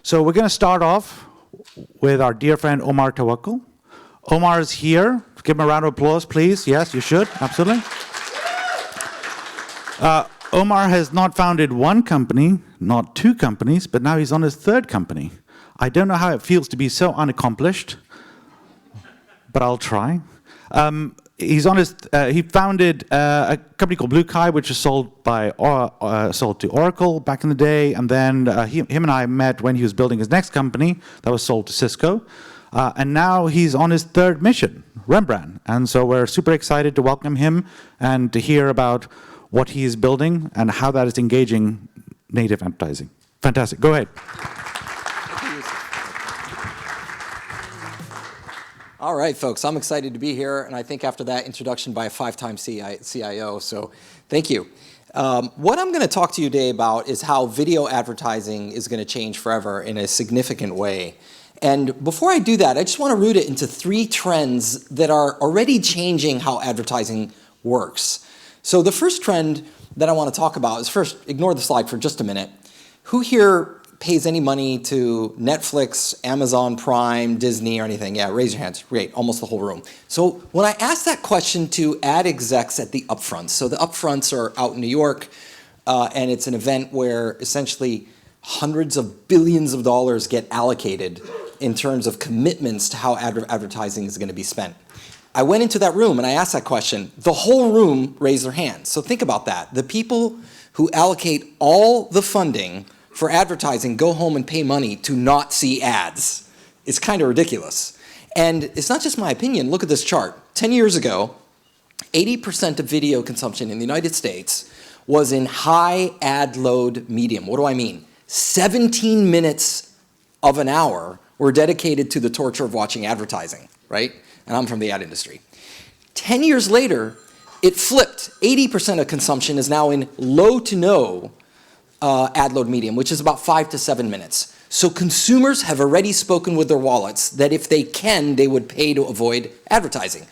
So we're going to start off with our dear friend Omar Tawakol. Omar is here. Give him a round of applause, please. Yes, you should. Absolutely. Omar has not founded one company, not two companies, but now he's on his third company. I don't know how it feels to be so unaccomplished, but I'll try. He founded a company called Blue Kai, which was sold to Oracle back in the day, and then him and I met when he was building his next company that was sold to Cisco, and now he's on his third mission, Rembrand, and so we're super excited to welcome him and to hear about what he is building and how that is engaging native advertising. Fantastic. Go ahead. All right, folks, I'm excited to be here, and I think after that introduction by a 5-time CIO, so thank you. What I'm going to talk to you today about is how video advertising is going to change forever in a significant way. And before I do that, I just want to root it into 3 trends that are already changing how advertising works. So the first trend that I want to talk about is, first, ignore the slide for just a minute. Who here pays any money to Netflix, Amazon Prime, Disney, or anything? Yeah, raise your hands. Great, almost the whole room. So when I asked that question to ad execs at the upfronts, so the upfronts are out in New York, and it's an event where essentially hundreds of billions of dollars get allocated in terms of commitments to how advertising is going to be spent. I went into that room and I asked that question. The whole room raised their hands. So think about that. The people who allocate all the funding for advertising go home and pay money to not see ads. It's kind of ridiculous. And it's not just my opinion. Look at this chart. 10 years ago, 80% of video consumption in the United States was in high ad load medium. What do I mean? 17 minutes of an hour were dedicated to the torture of watching advertising, right? And I'm from the ad industry. 10 years later, it flipped. 80% of consumption is now in low to no ad load medium, which is about 5 to 7 minutes. So consumers have already spoken with their wallets that if they can, they would pay to avoid advertising.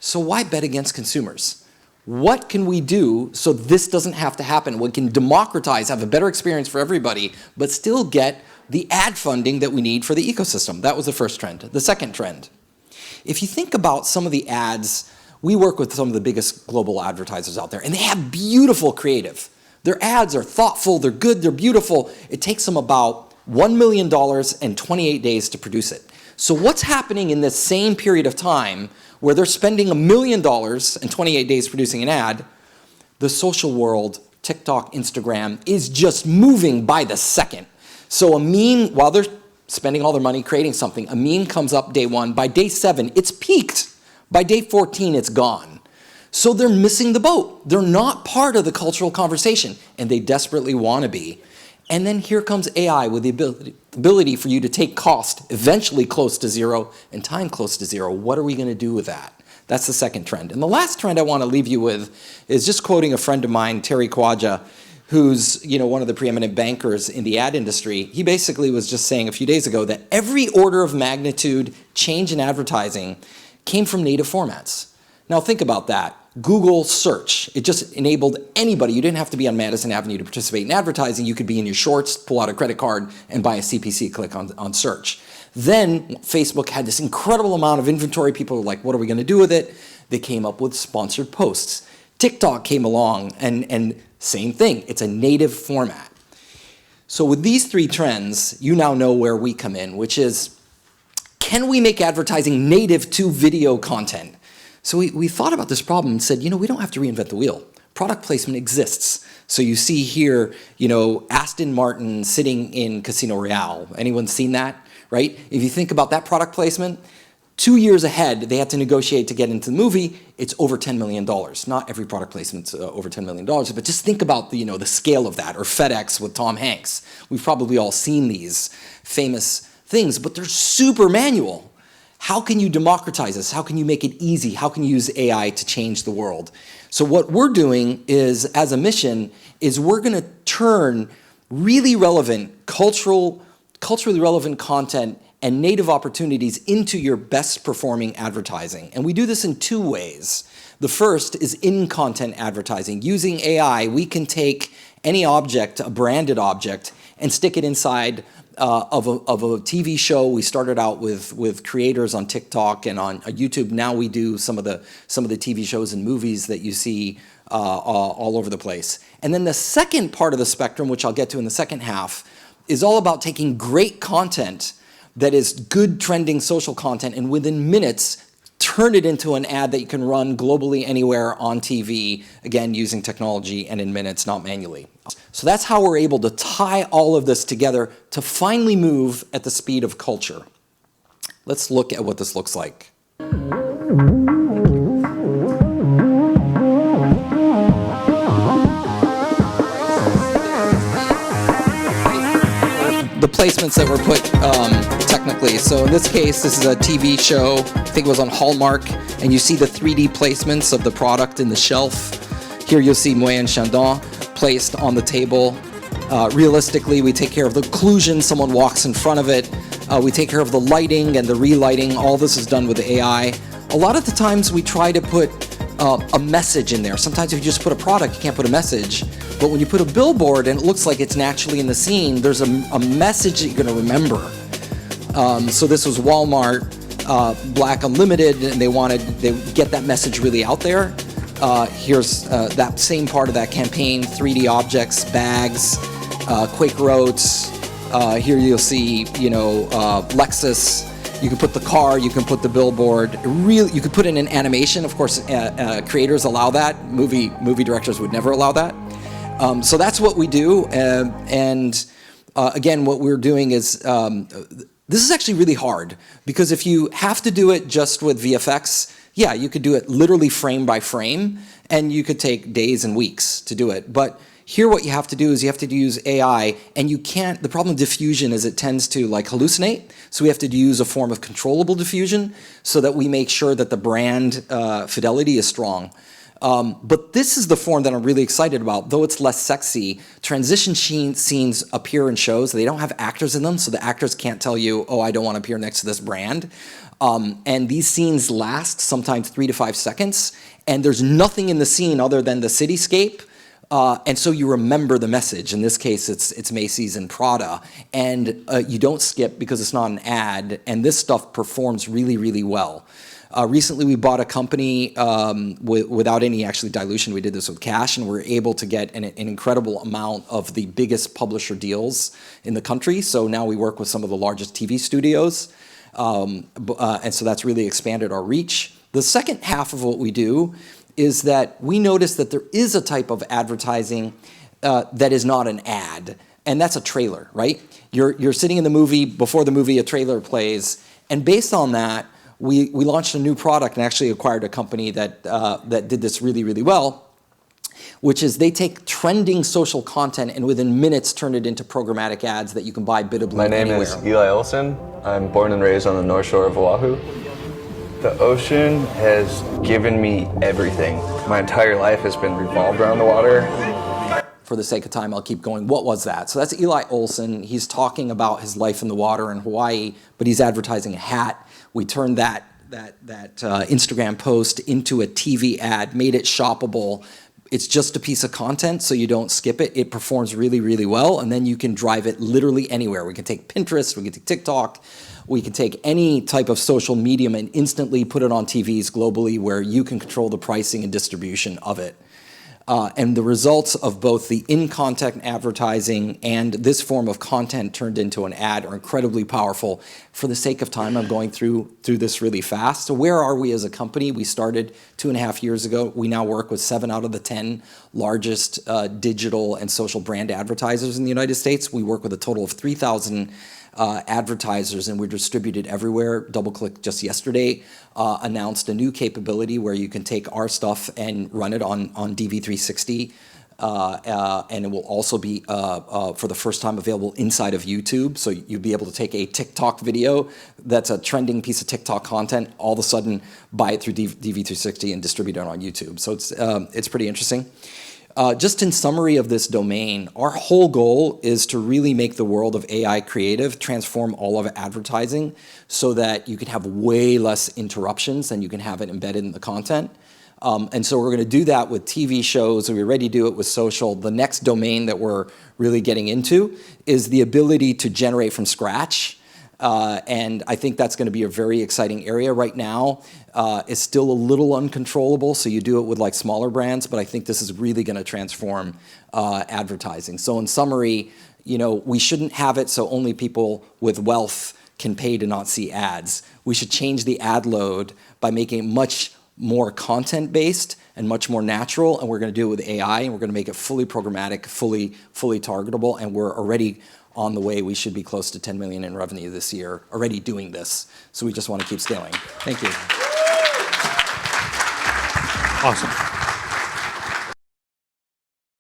So why bet against consumers? What can we do so this doesn't have to happen? We can democratize, have a better experience for everybody, but still get the ad funding that we need for the ecosystem. That was the first trend. The second trend. If you think about some of the ads, we work with some of the biggest global advertisers out there, and they have beautiful creative. Their ads are thoughtful, they're good, they're beautiful. It takes them about $1 million and 28 days to produce it. So what's happening in this same period of time where they're spending $1 million and 28 days producing an ad? The social world, TikTok, Instagram, is just moving by the second. So a meme, while they're spending all their money creating something, a meme comes up day 1. By day 7, it's peaked. By day 14, it's gone. So they're missing the boat. They're not part of the cultural conversation, and they desperately want to be. And then here comes AI with the ability for you to take cost eventually close to zero and time close to zero. What are we going to do with that? That's the second trend. And the last trend I want to leave you with is just quoting a friend of mine, Terry Kwaja, who's one of the preeminent bankers in the ad industry. He basically was just saying a few days ago that every order of magnitude change in advertising came from native formats. Now think about that. Google search, it just enabled anybody. You didn't have to be on Madison Avenue to participate in advertising. You could be in your shorts, pull out a credit card, and buy a CPC click on search. Then Facebook had this incredible amount of inventory. People were like, what are we going to do with it? They came up with sponsored posts. TikTok came along, and same thing. It's a native format. So with these 3 trends, you now know where we come in, which is, can we make advertising native to video content? So we thought about this problem and said, we don't have to reinvent the wheel. Product placement exists. So you see here, Aston Martin sitting in Casino Royale. Anyone seen that, right? If you think about that product placement, 2 years ahead, they had to negotiate to get into the movie. It's over $10 million. Not every product placement's over $10 million, but just think about the scale of that, or FedEx with Tom Hanks. We've probably all seen these famous things, but they're super manual. How can you democratize this? How can you make it easy? How can you use AI to change the world? So what we're doing is, as a mission, is we're going to turn really relevant, culturally relevant content and native opportunities into your best performing advertising. And we do this in 2 ways. The first is in-content advertising. Using AI, we can take any object, a branded object, and stick it inside of a TV show. We started out with creators on TikTok and on YouTube. Now we do some of the TV shows and movies that you see all over the place. And then the second part of the spectrum, which I'll get to in the second half, is all about taking great content that is good trending social content and within minutes turn it into an ad that you can run globally anywhere on TV, again, using technology and in minutes, not manually. So that's how we're able to tie all of this together to finally move at the speed of culture. Let's look at what this looks like. The placements that were put technically. So in this case, this is a TV show, I think it was on Hallmark, and you see the 3D placements of the product in the shelf. Here you'll see Moyen Chandon placed on the table. Realistically, we take care of the occlusion, someone walks in front of it. We take care of the lighting and the relighting. All this is done with the AI. A lot of the times we try to put a message in there. Sometimes if you just put a product, you can't put a message. But when you put a billboard and it looks like it's naturally in the scene, there's a message that you're going to remember. So this was Walmart, Black Unlimited, and they get that message really out there. Here's that same part of that campaign, 3D objects, bags, Quaker Oats. Here you'll see, Lexus. You can put the car, you can put the billboard. You could put in an animation. Of course, creators allow that. Movie directors would never allow that. So that's what we do. Again, what we're doing is, this is actually really hard, because if you have to do it just with VFX, yeah, you could do it literally frame by frame, and you could take days and weeks to do it. But here what you have to do is you have to use AI, and you can't, the problem with diffusion is it tends to hallucinate, so we have to use a form of controllable diffusion so that we make sure that the brand fidelity is strong. But this is the form that I'm really excited about. Though it's less sexy, transition scenes appear in shows. They don't have actors in them, so the actors can't tell you, oh, I don't want to appear next to this brand. And these scenes last sometimes 3 to 5 seconds, and there's nothing in the scene other than the cityscape. And so you remember the message. In this case, it's Macy's and Prada. And you don't skip because it's not an ad, and this stuff performs really, really well. Recently, we bought a company without any actually dilution. We did this with cash, and we're able to get an incredible amount of the biggest publisher deals in the country. So now we work with some of the largest TV studios, and so that's really expanded our reach. The second half of what we do is that we notice that there is a type of advertising that is not an ad, and that's a trailer, right? You're sitting in the movie, before the movie, a trailer plays, and based on that, we launched a new product and actually acquired a company that did this really, really well, which is they take trending social content and within minutes turn it into programmatic ads that you can buy biddably My name anywhere. is Eli Olson. I'm born and raised on the North Shore of Oahu. The ocean has given me everything. My entire life has been revolved around the water. For the sake of time, I'll keep going. What was that? So that's Eli Olson. He's talking about his life in the water in Hawaii, but he's advertising a hat. We turned that Instagram post into a TV ad, made it shoppable. It's just a piece of content, so you don't skip it. It performs really, really well, and then you can drive it literally anywhere. We can take Pinterest, we can take TikTok, we can take any type of social medium and instantly put it on TVs globally where you can control the pricing and distribution of it. And the results of both the in-content advertising and this form of content turned into an ad are incredibly powerful. For the sake of time, I'm going through this really fast. So where are we as a company? We started 2.5 years ago. We now work with 7 out of the 10 largest digital and social brand advertisers in the United States. We work with a total of 3,000 advertisers, and we're distributed everywhere. DoubleClick just yesterday announced a new capability where you can take our stuff and run it on DV360, and it will also be for the first time available inside of YouTube. So you'll be able to take a TikTok video that's a trending piece of TikTok content, all of a sudden buy it through DV360 and distribute it on YouTube. So it's pretty interesting. Just in summary of this domain, our whole goal is to really make the world of AI creative, transform all of advertising so that you can have way less interruptions than you can have it embedded in the content. And so we're going to do that with TV shows. We already do it with social. The next domain that we're really getting into is the ability to generate from scratch. And I think that's going to be a very exciting area right now. It's still a little uncontrollable, so you do it with like smaller brands, but I think this is really going to transform advertising. So in summary, we shouldn't have it so only people with wealth can pay to not see ads. We should change the ad load by making it much more content-based and much more natural, and we're going to do it with AI, and we're going to make it fully programmatic, fully targetable, and we're already on the way. We should be close to 10 million in revenue this year, already doing this. So we just want to keep scaling. Thank you. Awesome.